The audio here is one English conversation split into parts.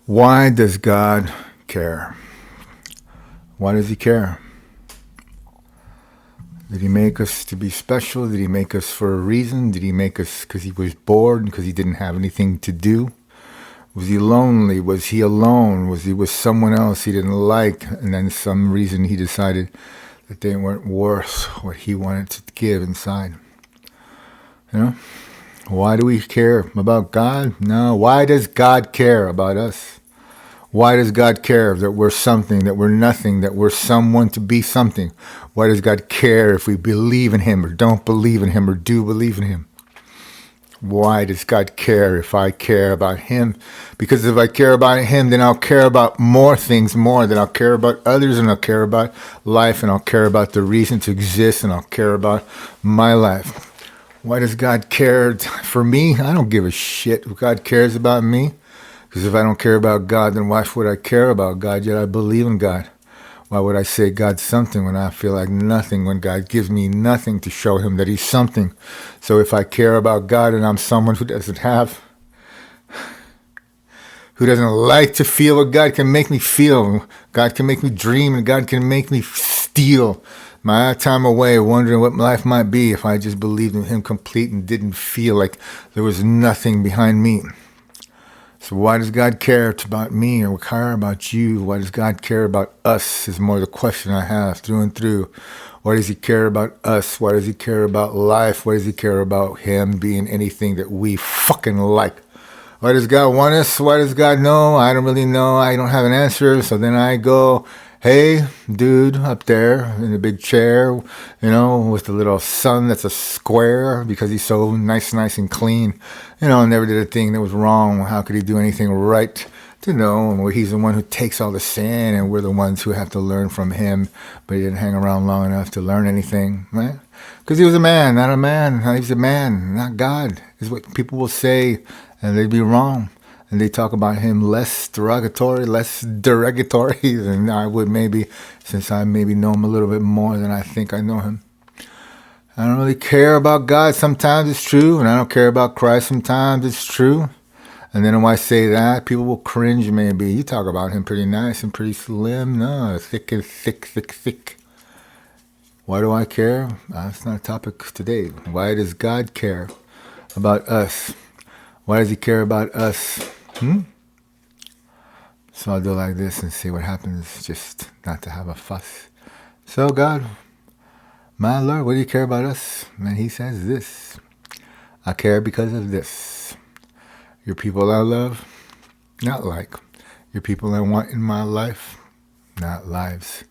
Why does God care? Why does he care? Did he make us to be special? Did he make us for a reason? Did he make us because he was bored, because he didn't have anything to do? Was he lonely? Was he alone? Was he with someone else he didn't like? And then some reason he decided that they weren't worth what he wanted to give inside. You know? Why do we care about God? No. Why does God care about us? Why does God care that we're something, that we're nothing, that we're someone to be something? Why does God care if we believe in him or don't believe in him or do believe in him? Why does God care if I care about him? Because if I care about him, then I'll care about more things more. Then I'll care about others, and I'll care about life, and I'll care about the reason to exist, and I'll care about my life. Why does God care for me? I don't give a shit if God cares about me. Because if I don't care about God, then why would I care about God? Yet I believe in God. Why would I say God's something when I feel like nothing, when God gives me nothing to show him that he's something? So if I care about God and I'm someone who doesn't like to feel what God can make me feel, God can make me dream, and God can make me steal my time away wondering what life might be if I just believed in him complete and didn't feel like there was nothing behind me. So why does God care about me or care about you? Why does God care about us is more the question I have through and through. Why does he care about us? Why does he care about life? Why does he care about him being anything that we fucking like? Why does God want us? Why does God know? I don't really know. I don't have an answer. So then I go, hey, dude up there in the big chair, with the little sun that's a square because he's so nice and clean, never did a thing that was wrong. How could he do anything right? To know, and he's the one who takes all the sin, and we're the ones who have to learn from him, but he didn't hang around long enough to learn anything, right? Because he was a man, not a man. He was a man, not God, is what people will say, and they'd be wrong. And they talk about him less derogatory than I would maybe, since I maybe know him a little bit more than I think I know him. I don't really care about God. Sometimes it's true, and I don't care about Christ. Sometimes it's true. And then when I say that, people will cringe maybe. You talk about him pretty nice and pretty slim. No, thick. Why do I care? That's not a topic today. Why does God care about us? Why does he care about us? So I'll do like this and see what happens, just not to have a fuss. So God, my Lord, what do you care about us? And he says this: I care because of this. Your people I love, not like. Your people I want in my life, not lives.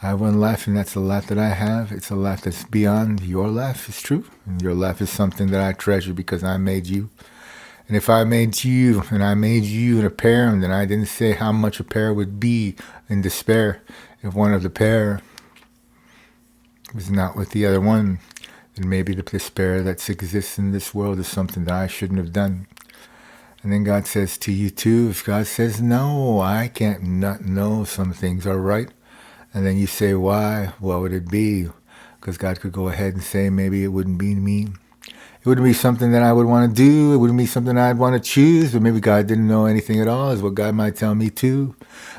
I have one life, and that's the life that I have. It's a life that's beyond your life, it's true. And your life is something that I treasure because I made you. And if I made you, and I made you in a pair, and then I didn't say how much a pair would be in despair, if one of the pair was not with the other one, then maybe the despair that exists in this world is something that I shouldn't have done. And then God says to you too, if God says, no, I can't not know some things are right. And then you say, why? What would it be? Because God could go ahead and say, maybe it wouldn't be me. It wouldn't be something that I would want to do. It wouldn't be something I'd want to choose. But maybe God didn't know anything at all, is what God might tell me too.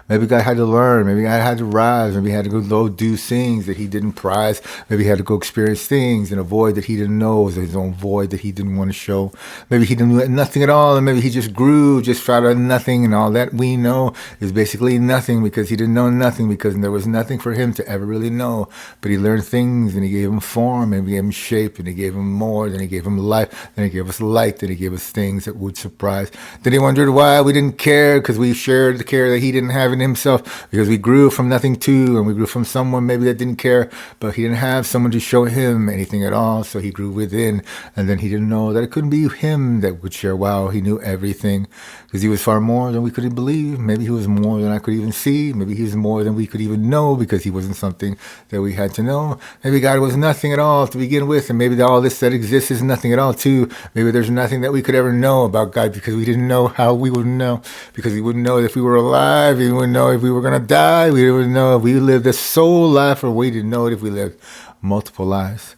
Maybe God had to learn. Maybe God had to rise. Maybe he had to go do things that he didn't prize. Maybe he had to go experience things in a void that he didn't know was his own void that he didn't want to show. Maybe he didn't know nothing at all, and maybe he just grew just out of nothing, and all that we know is basically nothing because he didn't know nothing, because there was nothing for him to ever really know. But he learned things, and he gave him form, and he gave him shape, and he gave him more, then he gave him life, then he gave us light, then he gave us things that would surprise. Then he wondered why we didn't care, because we shared the care that he didn't have in himself, because we grew from nothing to, and we grew from someone maybe that didn't care, but he didn't have someone to show him anything at all, so he grew within, and then he didn't know that it couldn't be him that would share. Wow, he knew everything, because he was far more than we could believe. Maybe he was more than I could even see. Maybe he was more than we could even know, because he wasn't something that we had to know. Maybe God was nothing at all to begin with, and maybe all this that exists is nothing at all too. Maybe there's nothing that we could ever know about God, because we didn't know how we would know, because we wouldn't know if we were alive, we wouldn't know if we were going to die, we wouldn't know if we lived a soul life, or we didn't know if we lived multiple lives.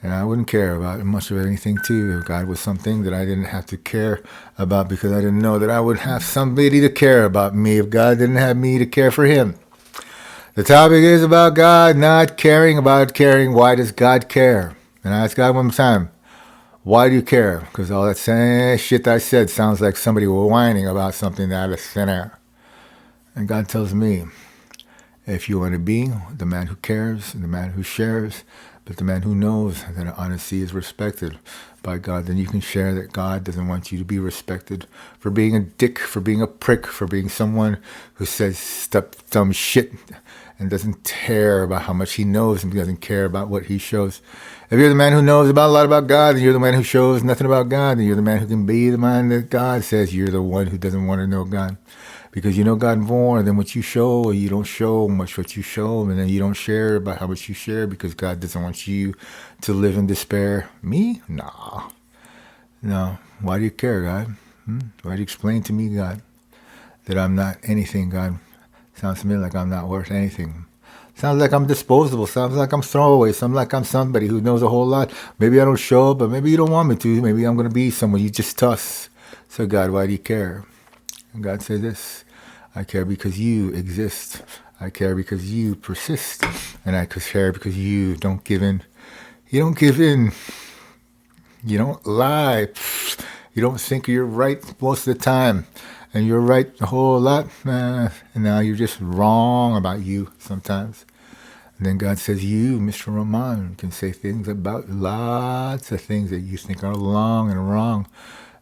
And I wouldn't care about much of anything too. If God was something that I didn't have to care about because I didn't know that I would have somebody to care about me if God didn't have me to care for him. The topic is about God not caring about caring. Why does God care? And I ask God one more time, why do you care? Because all that same shit I said sounds like somebody whining about something that I said there. And God tells me, if you want to be the man who cares and the man who shares, but the man who knows that honesty is respected by God, then you can share that God doesn't want you to be respected for being a dick, for being a prick, for being someone who says dumb shit and doesn't care about how much he knows and doesn't care about what he shows. If you're the man who knows about a lot about God, and you're the man who shows nothing about God, then you're the man who can be the man that God says you're the one who doesn't want to know God. Because you know God more than what you show, or you don't show much what you show, and then you don't share about how much you share because God doesn't want you to live in despair. Me? Nah. No. Why do you care, God? Why do you explain to me, God, that I'm not anything, God? Sounds to me like I'm not worth anything. Sounds like I'm disposable. Sounds like I'm throwaway. Sounds like I'm somebody who knows a whole lot. Maybe I don't show up, but maybe you don't want me to. Maybe I'm going to be someone you just toss. So God, why do you care? And God says this. I care because you exist. I care because you persist. And I care because you don't give in. You don't give in. You don't lie. You don't think you're right most of the time. And you're right a whole lot. And now you're just wrong about you sometimes. And then God says, you, Mr. Rahman, can say things about lots of things that you think are long and wrong.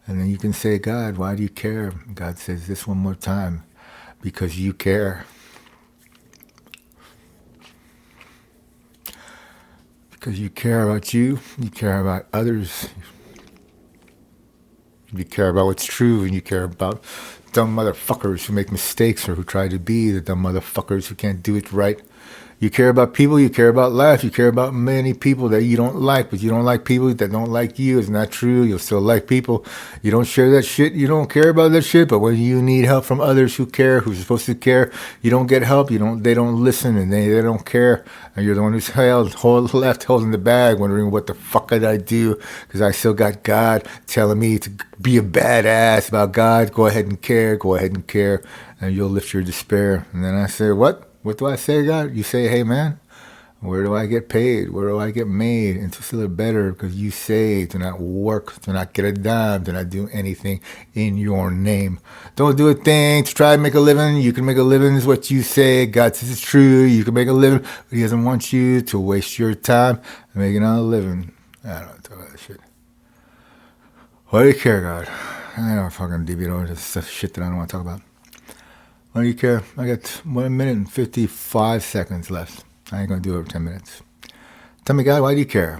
And then you can say, God, why do you care? God says this one more time. Because you care. Because you care about you care about others. You care about what's true, and you care about dumb motherfuckers who make mistakes or who try to be the dumb motherfuckers who can't do it right. You care about people, you care about life, you care about many people that you don't like, but you don't like people that don't like you. It's not true. You'll still like people. You don't share that shit. You don't care about that shit. But when you need help from others who care, who's supposed to care, you don't get help. They don't listen, and they don't care. And you're the one who's left holding the bag, wondering what the fuck did I do? Because I still got God telling me to be a badass about God. Go ahead and care. Go ahead and care. And you'll lift your despair. And then I say, what? What do I say, God? You say, hey, man, where do I get paid? Where do I get made? And it's a little better because you say do not work, do not get a dime, do not do anything in your name. Don't do a thing to try to make a living. You can make a living is what you say. God says it's true. You can make a living, but he doesn't want you to waste your time making a living. I don't talk about that shit. Why do you care, God? I don't fucking deviate over this stuff, shit that I don't want to talk about. Why do you care? I got 1 minute and 55 seconds left. I ain't going to do it over 10 minutes. Tell me, God, why do you care?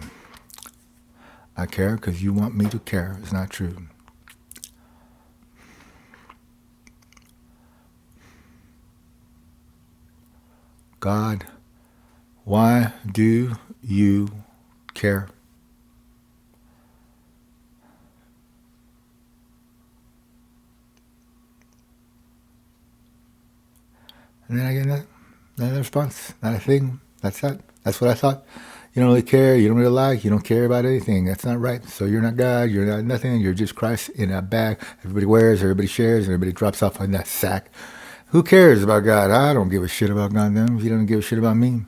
I care because you want me to care. It's not true. God, why do you care? And then I get another response, not a thing. That's that. That's what I thought. You don't really care. You don't really like. You don't care about anything. That's not right. So you're not God. You're not nothing. You're just Christ in a bag. Everybody wears. Everybody shares. Everybody drops off in that sack. Who cares about God? I don't give a shit about God. Then you don't give a shit about me.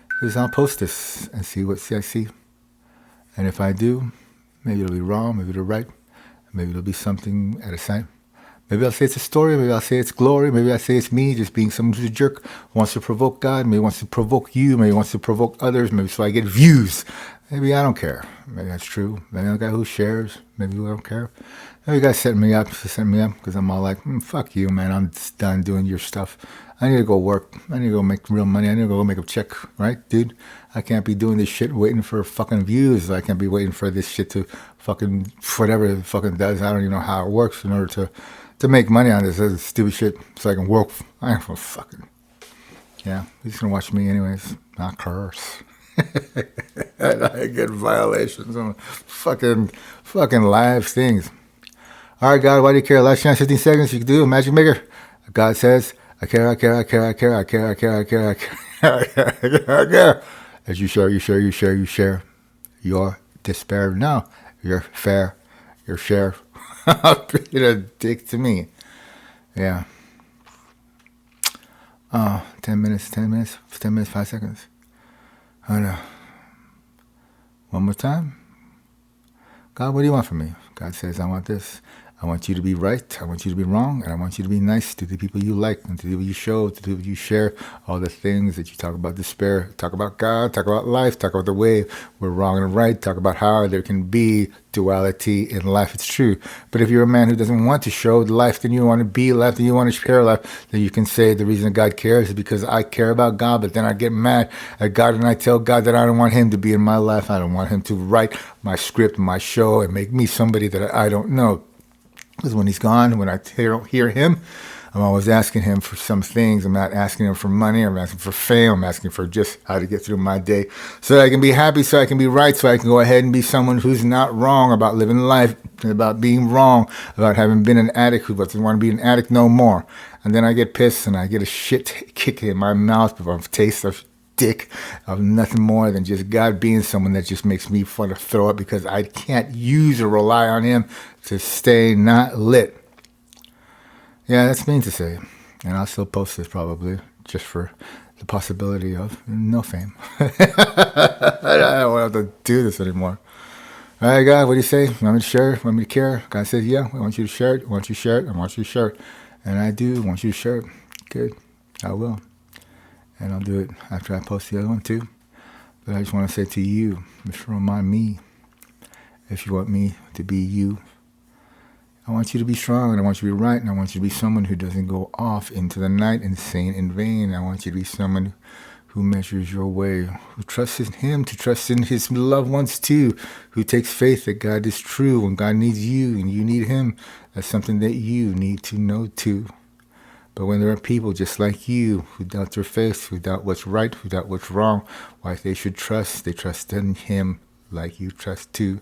Because I'll post this and see what I see. And if I do, maybe it'll be wrong. Maybe it'll be right. Maybe it'll be something at a time. Maybe I'll say it's a story. Maybe I'll say it's glory. Maybe I'll say it's me just being some jerk who wants to provoke God. Maybe wants to provoke you. Maybe wants to provoke others. Maybe so I get views. Maybe I don't care. Maybe that's true. Maybe I'm a guy who shares. Maybe I don't care. Maybe you guys set me up because I'm all like, fuck you, man. I'm just done doing your stuff. I need to go work. I need to go make real money. I need to go make a check, right, dude? I can't be doing this shit waiting for fucking views. I can't be waiting for this shit to fucking, whatever it fucking does. I don't even know how it works in order to make money on this stupid shit so I can work. I ain't for fucking, yeah, he's just gonna watch me anyways, not curse. And I get violations on fucking live things. All right, God, why do you care? Last chance, 15 seconds. You can do a magic maker. God says, I care, I care, I care, I care, I care, I care, I care, I care, I care, I care. As you share, you share, you share, you share. your despair. No, your fair, your share. Being a dick to me. Yeah. 10 minutes, 10 minutes, 10 minutes, 5 seconds. Oh no. One more time. God, what do you want from me? God says, I want this. I want you to be right. I want you to be wrong. And I want you to be nice to the people you like and to the people you show, to the people you share. All the things that you talk about despair. Talk about God. Talk about life. Talk about the way we're wrong and right. Talk about how there can be duality in life. It's true. But if you're a man who doesn't want to show life, then you want to be life, then you want to share life, then you can say the reason God cares is because I care about God, but then I get mad at God and I tell God that I don't want him to be in my life. I don't want him to write my script, my show, and make me somebody that I don't know. Because when he's gone, when I don't hear him, I'm always asking him for some things. I'm not asking him for money. I'm asking for fame. I'm asking for just how to get through my day so that I can be happy, so I can be right, so I can go ahead and be someone who's not wrong about living life, about being wrong, about having been an addict who doesn't want to be an addict no more. And then I get pissed and I get a shit kick in my mouth of taste of dick of nothing more than just God being someone that just makes me want to throw up because I can't use or rely on him to stay not lit. Yeah, that's mean to say. And I'll still post this probably just for the possibility of no fame. I don't want to do this anymore. All right, God, what do you say? You want me to share it? Want me to care? God says, yeah, I want you to share it. I want you to share it. I want you to share it. And I do want you to share it. Good. I will. And I'll do it after I post the other one too. But I just want to say to you, just remind me, if you want me to be you, I want you to be strong and I want you to be right and I want you to be someone who doesn't go off into the night insane in vain. I want you to be someone who measures your way, who trusts in him, to trust in his loved ones too, who takes faith that God is true and God needs you and you need him. That's something that you need to know too. But when there are people just like you who doubt their faith, who doubt what's right, who doubt what's wrong, why they should trust, they trust in him like you trust too.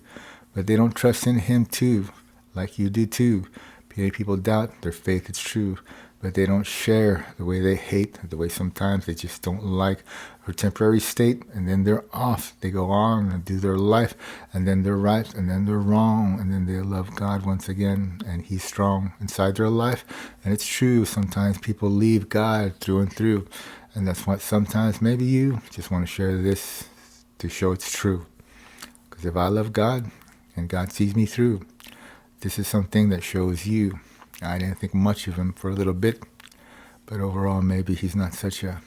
But they don't trust in him too, like you do too. People doubt their faith is true, but they don't share the way they hate, the way sometimes they just don't like her temporary state, and then they're off. They go on and do their life, and then they're right, and then they're wrong, and then they love God once again, and he's strong inside their life. And it's true, sometimes people leave God through and through, and that's what sometimes maybe you just want to share this to show it's true. Because if I love God, and God sees me through, this is something that shows you. I didn't think much of him for a little bit, but overall, maybe he's not such a...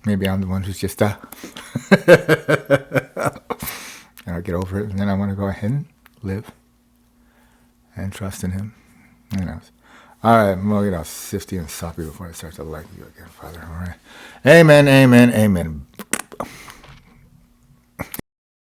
Maybe I'm the one who's just and I'll get over it, and then I want to go ahead and live and trust in him. Who knows? All right, I'm going to get all sifty and soppy before I start to like you again, Father. All right. Amen, amen, amen.